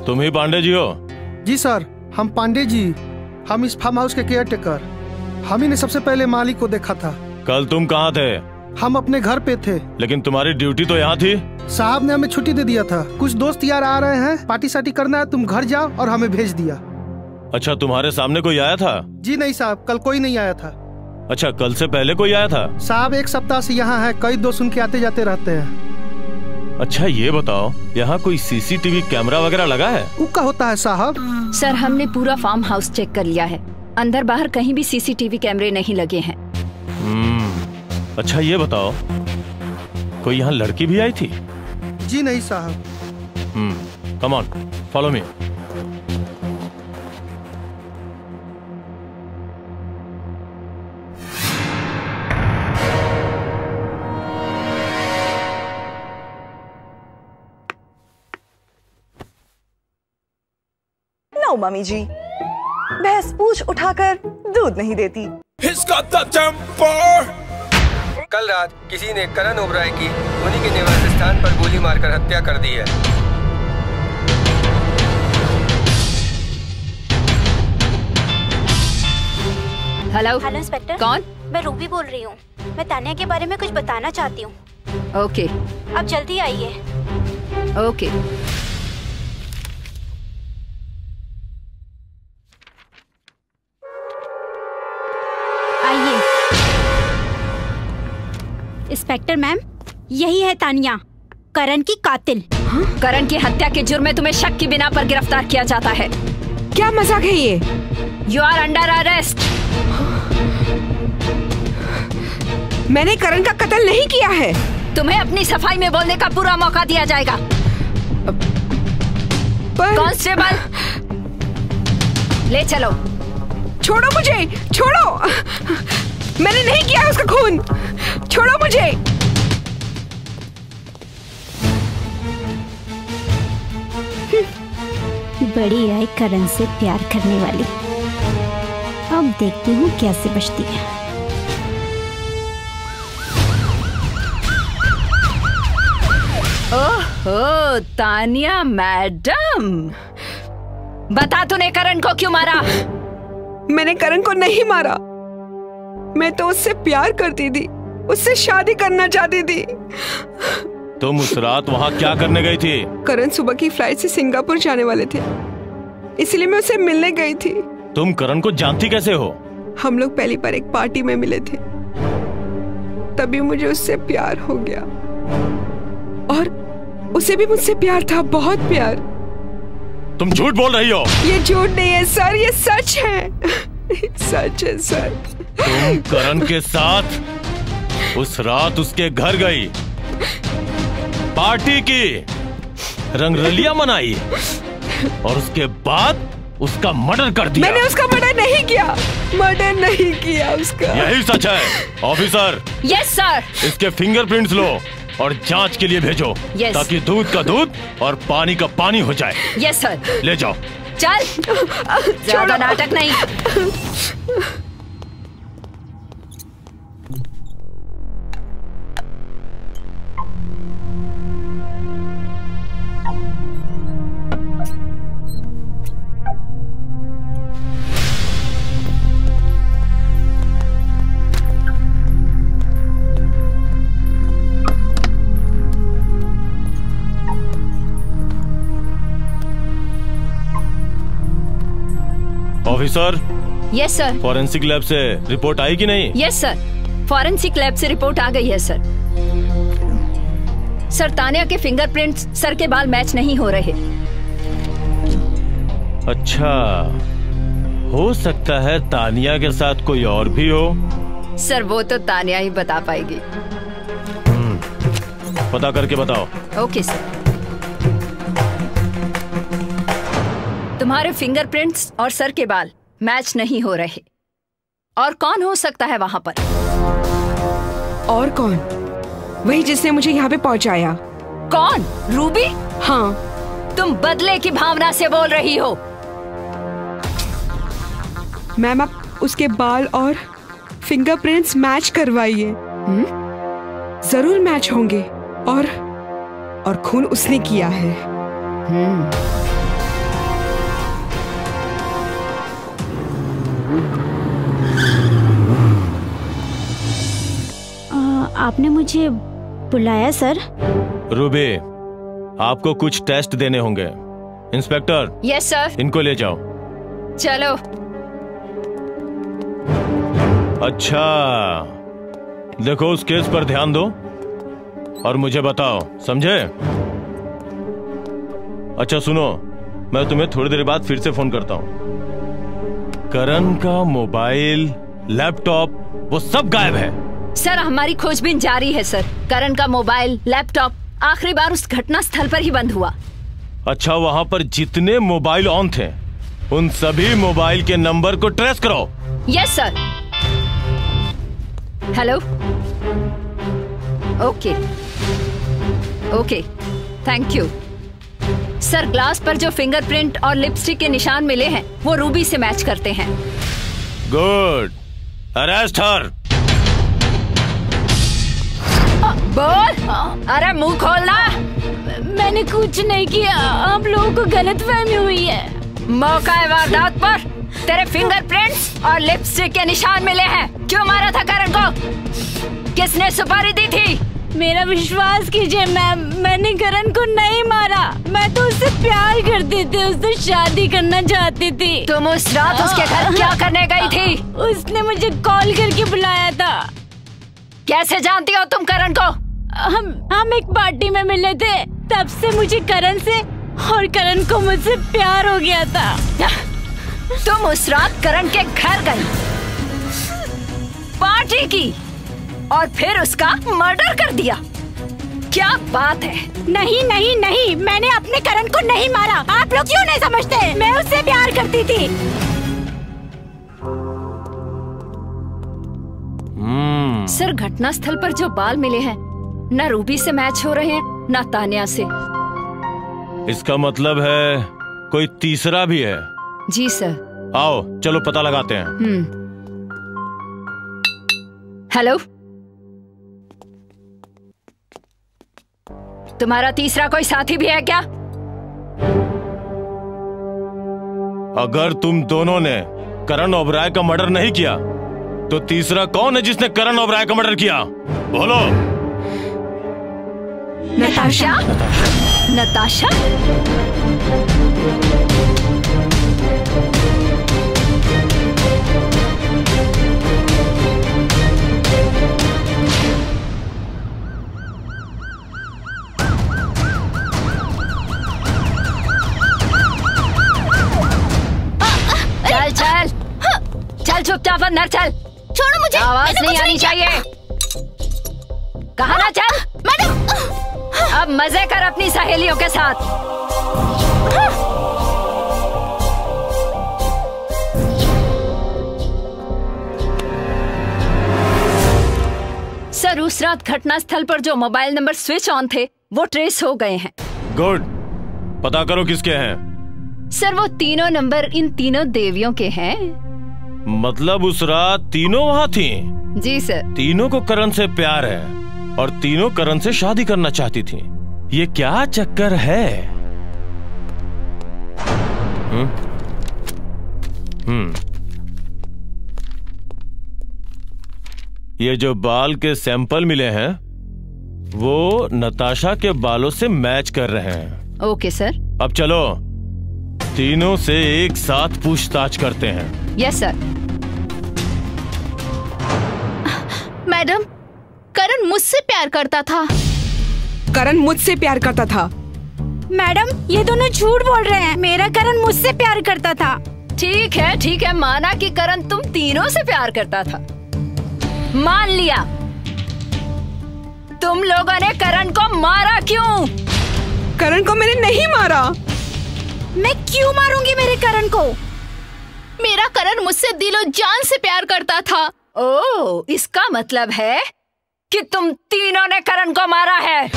तुम ही पांडे जी हो? जी सर, हम पांडे जी, हम इस फार्म हाउस के केयर टेकर। हम ही ने सबसे पहले मालिक को देखा था। कल तुम कहाँ थे? हम अपने घर पे थे। लेकिन तुम्हारी ड्यूटी तो यहाँ थी। साहब ने हमें छुट्टी दे दिया था। कुछ दोस्त यार आ रहे हैं, पार्टी सार्टी करना है, तुम घर जाओ, और हमें भेज दिया। अच्छा, तुम्हारे सामने कोई आया था? जी नहीं साहब, कल कोई नहीं आया था। अच्छा, कल से पहले कोई आया था? साहब 1 सप्ताह से यहाँ है, कई दोस्त उनके आते जाते रहते हैं। अच्छा ये बताओ, यहाँ कोई सीसीटीवी कैमरा वगैरह लगा है? उक्का होता है साहब। सर हमने पूरा फार्म हाउस चेक कर लिया है, अंदर बाहर कहीं भी सीसीटीवी कैमरे नहीं लगे हैं। अच्छा ये बताओ, कोई यहाँ लड़की भी आई थी? जी नहीं साहब। Come on, follow me. No mummy ji, भैंस पूंछ उठाकर दूध नहीं देती। कल रात किसी ने करण ओबराय की उन्हीं के निवास स्थान पर गोली मारकर हत्या कर दी है। Hello inspector. कौन? मैं रूबी बोल रही हूँ। मैं तानिया के बारे में कुछ बताना चाहती हूँ। ओके। आप जल्दी आइए। ओके। आइए। इंस्पेक्टर मैम, यही है तानिया, करण की कातिल। करण की हत्या के जुर्म में तुम्हें शक की बिना पर गिरफ्तार किया जाता है। क्या मजाक है ये? You are under arrest. मैंने करण का कत्ल नहीं किया है। तुम्हें अपनी सफाई में बोलने का पूरा मौका दिया जाएगा। कांस्टेबल, ले चलो। छोड़ो मुझे, छोड़ो। मैंने नहीं किया उसका खून। छोड़ो मुझे। बड़ी आई करण से प्यार करने वाली। अब देखती हूँ कैसे बचती है। ओहो तानिया मैडम, बता तूने करण को क्यों मारा? मैंने करण को नहीं मारा। मैं तो उससे प्यार करती थी, उससे शादी करना चाहती थी। तुम उस रात वहाँ क्या करने गई थी? करण सुबह की फ्लाइट से सिंगापुर जाने वाले थे, इसलिए मैं उसे मिलने गई थी। तुम करण को जानती कैसे हो? हम लोग पहली बार एक पार्टी में मिले थे, तभी मुझे उससे प्यार हो गया, और उसे भी मुझसे प्यार था, बहुत प्यार। तुम झूठ बोल रही हो। ये झूठ नहीं है सर, ये सच है। सच है सर। तुम करण के साथ उस रात उसके घर गई, पार्टी की, रंगरलियां मनाई, और उसके बाद उसका मर्डर कर दिया। मैंने उसका मर्डर नहीं किया, मर्डर नहीं किया उसका। यही सच है ऑफिसर। Yes sir. इसके फिंगरप्रिंट्स लो और जांच के लिए भेजो। yes. ताकि दूध का दूध और पानी का पानी हो जाए। Yes sir. ले जाओ। चल, ज्यादा नाटक नहीं। Officer. Yes sir. Forensic lab से रिपोर्ट आई कि नहीं? यस सर, फॉरेंसिक लैब से रिपोर्ट आ गई है सर। सर तानिया के फिंगरप्रिंट्स सर के बाल मैच नहीं हो रहे। अच्छा, हो सकता है तानिया के साथ कोई और भी हो। सर वो तो तानिया ही बता पाएगी। पता करके बताओ। Okay sir. तुम्हारे फिंगरप्रिंट्स और सर के बाल मैच नहीं हो रहे। और कौन हो सकता है वहां पर? और कौन? वही जिसने मुझे यहाँ पे पहुंचाया। कौन? रूबी? हाँ। तुम बदले की भावना से बोल रही हो। मैम आप उसके बाल और फिंगरप्रिंट्स मैच करवाइए। जरूर मैच होंगे, और खून उसने किया है। आपने मुझे बुलाया सर? रूबी, आपको कुछ टेस्ट देने होंगे। इंस्पेक्टर। Yes sir. इनको ले जाओ। चलो। अच्छा, देखो उस केस पर ध्यान दो और मुझे बताओ, समझे? अच्छा सुनो, मैं तुम्हें थोड़ी देर बाद फिर से फोन करता हूं। करण का मोबाइल, लैपटॉप, वो सब गायब है। सर हमारी खोजबीन जारी है सर। करण का मोबाइल, लैपटॉप आखिरी बार उस घटना स्थल पर ही बंद हुआ। अच्छा, वहां पर जितने मोबाइल ऑन थे उन सभी मोबाइल के नंबर को ट्रेस करो। Yes sir. Hello. Okay okay, thank you sir. Glass पर जो फिंगरप्रिंट और लिपस्टिक के निशान मिले हैं वो रूबी से मैच करते हैं। गुड, अरेस्ट हर। बोल। अरे मुंह खोलना। मैंने कुछ नहीं किया, आप लोगों को गलतफहमी हुई है। मौका है वारदात पर तेरे फिंगरप्रिंट्स और लिपस्टिक के निशान मिले हैं। क्यों मारा था करण को? किसने सुपारी दी थी? मेरा विश्वास कीजिए मैम, मैंने करण को नहीं मारा। मैं तो उससे प्यार करती थी, उससे शादी करना चाहती थी। तुम उस रात उसके घर क्या करने गई थी? उसने मुझे कॉल करके बुलाया था। कैसे जानती हो तुम करण को? हम एक पार्टी में मिले थे, तब से मुझे करण से और करण को मुझसे प्यार हो गया था। तुम उस रात करण के घर गई, पार्टी की और फिर उसका मर्डर कर दिया। क्या बात है? नहीं नहीं नहीं, मैंने अपने करण को नहीं मारा। आप लोग क्यों नहीं समझते? मैं उससे प्यार करती थी। सर घटना स्थल पर जो बाल मिले हैं न रूबी से मैच हो रहे हैं न तान्या से। इसका मतलब है कोई तीसरा भी है। जी सर। आओ चलो पता लगाते हैं। हेलो, तुम्हारा तीसरा कोई साथी भी है क्या? अगर तुम दोनों ने करण ओबराय का मर्डर नहीं किया तो तीसरा कौन है जिसने करण ओबराय का मर्डर किया? बोलो। नताशा। नताशा? चल चल चल, चुपचाप अंदर चल। छोड़ो मुझे, आवाज नहीं आनी चाहिए। कहा ना चल। मैडम, अब मजे कर अपनी सहेलियों के साथ। सर उस रात घटना स्थल पर जो मोबाइल नंबर स्विच ऑन थे वो ट्रेस हो गए हैं। गुड, पता करो किसके हैं। सर वो तीनों नंबर इन तीनों देवियों के हैं। मतलब उस रात तीनों वहाँ थी? जी सर। तीनों को करण से प्यार है और तीनों करण से शादी करना चाहती थी। ये क्या चक्कर है? ये जो बाल के सैंपल मिले हैं वो नताशा के बालों से मैच कर रहे हैं। Okay sir. अब चलो तीनों से एक साथ पूछताछ करते हैं। Yes sir. मैडम, करण मुझसे प्यार करता था। करण मुझसे प्यार करता था। मैडम, ये दोनों झूठ बोल रहे हैं। मेरा करण मुझसे प्यार करता था। ठीक है, माना कि करण तुम तीनों से प्यार करता था। मान लिया। तुम लोगों ने करण को मारा क्यों? करण को मैंने नहीं मारा। मैं क्यों मारूंगी मेरे करण को? मेरा करण मुझसे दिलो जान से प्यार करता था। ओह, इसका मतलब है कि तुम तीनों ने करण को मारा है।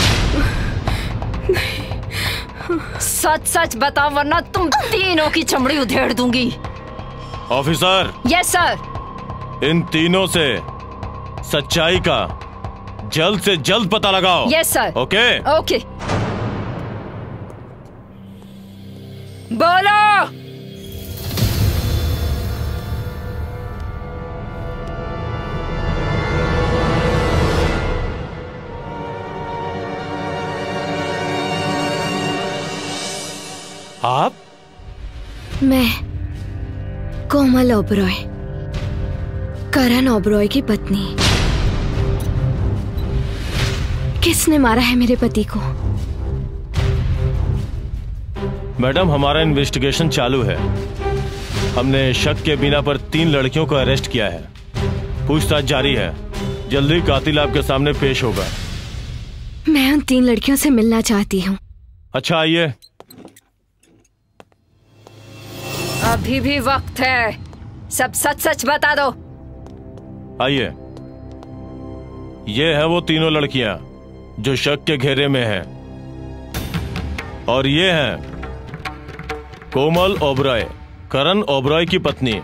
सच सच बताओ वरना तुम तीनों की चमड़ी उधेड़ दूंगी। ऑफिसर। Yes sir. इन तीनों से सच्चाई का जल्द से जल्द पता लगाओ। Yes sir. Okay okay. बोलो। मैं कोमल ओबरॉय, करण ओबरॉय की पत्नी। किसने मारा है मेरे पति को? मैडम, हमारा इन्वेस्टिगेशन चालू है। हमने शक के बिना पर 3 लड़कियों को अरेस्ट किया है। पूछताछ जारी है। जल्दी कातिल आपके सामने पेश होगा। मैं उन 3 लड़कियों से मिलना चाहती हूँ। अच्छा, आइए। अभी भी वक्त है, सब सच सच बता दो। आइए। ये है वो तीनों लड़कियां जो शक के घेरे में हैं, और ये हैं कोमल ओबरॉय, करण ओबरॉय की पत्नी।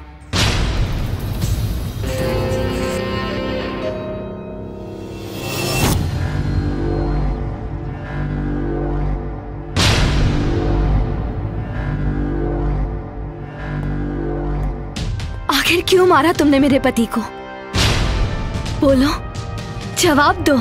आखिर क्यों मारा तुमने मेरे पति को? बोलो, जवाब दो।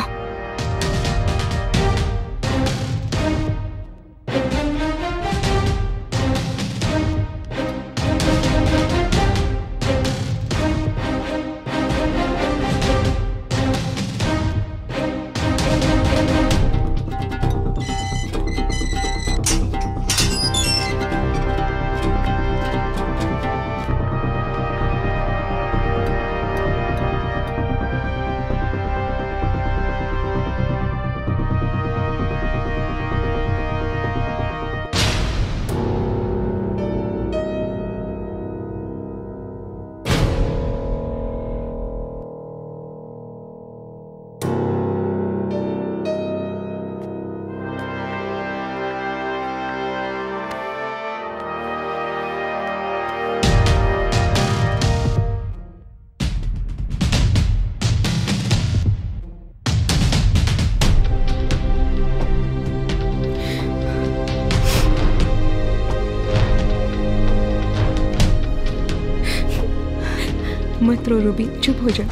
मत रो रूबी, चुप हो जा।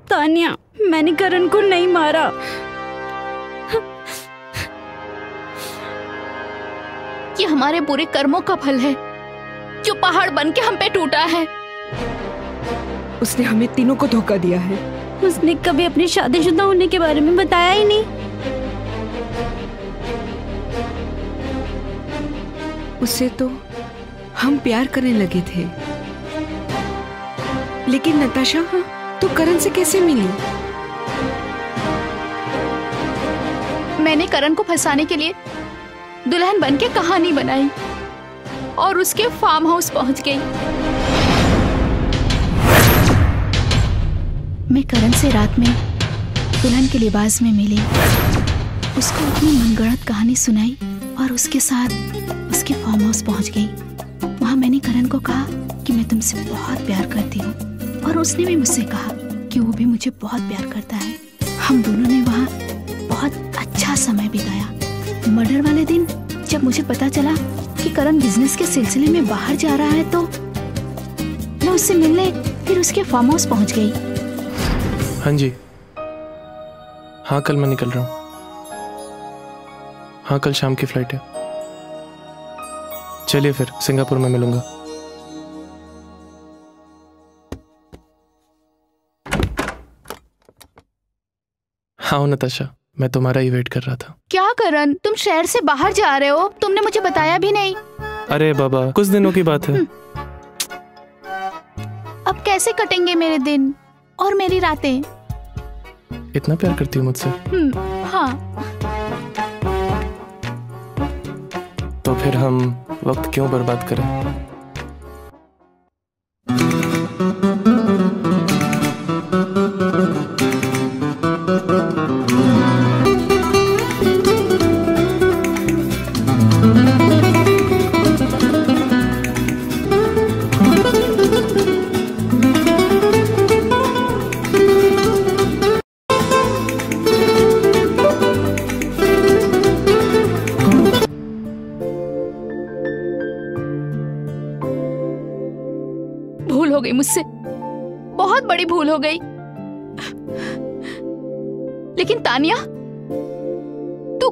तानिया, मैंने करण को नहीं मारा। ये हमारे बुरे कर्मों का फल है जो पहाड़ बन के हम पे टूटा है। उसने हमें तीनों को धोखा दिया है। उसने कभी अपनी शादीशुदा होने के बारे में बताया ही नहीं। उससे तो हम प्यार करने लगे थे। लेकिन नताशा, तो करण से कैसे मिली? मैंने करण को फंसाने के लिए दुल्हन बन के कहानी बनाई और उसके फार्म हाउस पहुंच गई। मैं करण से रात में दुल्हन के लिबास में मिली, उसको अपनी मनगढ़ंत कहानी सुनाई और उसके साथ उसके फार्म हाउस पहुंच गई। वहां मैंने करण को कहा कि मैं तुमसे बहुत प्यार करती हूँ, और उसने भी मुझसे कहा कि वो भी मुझे बहुत प्यार करता है। हम दोनों ने वहाँ बहुत अच्छा समय बिताया। मर्डर वाले दिन जब मुझे पता चला कि करण बिजनेस के सिलसिले में बाहर जा रहा है, तो मैं उससे मिलने फिर उसके फार्म हाउस पहुंच गई। हाँ जी, हाँ, कल मैं निकल रहा हूँ। हाँ, कल शाम की फ्लाइट है। चलिए फिर सिंगापुर में मिलूंगा। हाँ नताशा, मैं तुम्हारा ही वेट कर रहा था। क्या करण, तुम शहर से बाहर जा रहे हो? तुमने मुझे बताया भी नहीं। अरे बाबा, कुछ दिनों की बात है। अब कैसे कटेंगे मेरे दिन और मेरी रातें? इतना प्यार करती हो मुझसे? हाँ। तो फिर हम वक्त क्यों बर्बाद करें? भूल हो गई मुझसे, बहुत बड़ी भूल हो गई। लेकिन तानिया, तू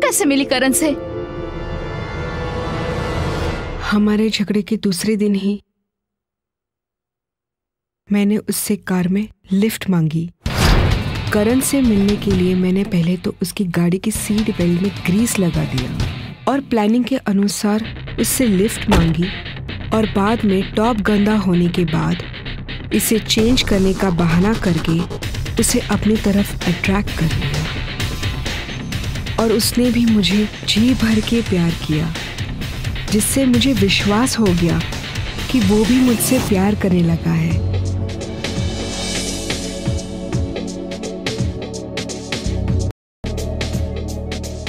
कैसे मिली करण से? हमारे झगड़े के दूसरे दिन ही मैंने उससे कार में लिफ्ट मांगी। करण से मिलने के लिए मैंने पहले तो उसकी गाड़ी की सीट बेल्ट में ग्रीस लगा दिया और प्लानिंग के अनुसार उससे लिफ्ट मांगी और बाद में टॉप गंदा होने के बाद इसे चेंज करने का बहाना करके उसे अपनी तरफ अट्रैक्ट कर लिया और उसने भी मुझे जी भर के प्यार किया, जिससे मुझे विश्वास हो गया कि वो भी मुझसे प्यार करने लगा है।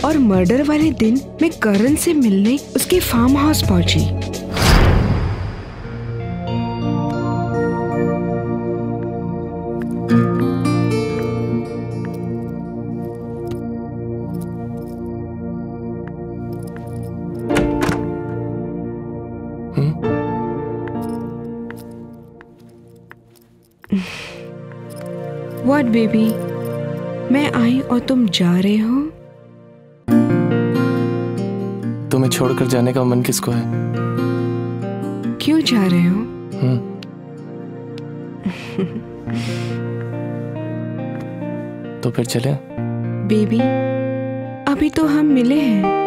और मर्डर वाले दिन मैं करण से मिलने उसके फार्म हाउस पहुंची। What baby? मैं आई और तुम जा रहे हो? तुम्हें छोड़कर जाने का मन किसको है? क्यों जा रहे हो? तो फिर चले? बेबी, अभी तो हम मिले हैं।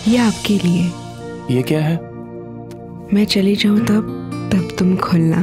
ये आपके लिए। ये क्या है? मैं चली जाऊं तब तुम खोलना।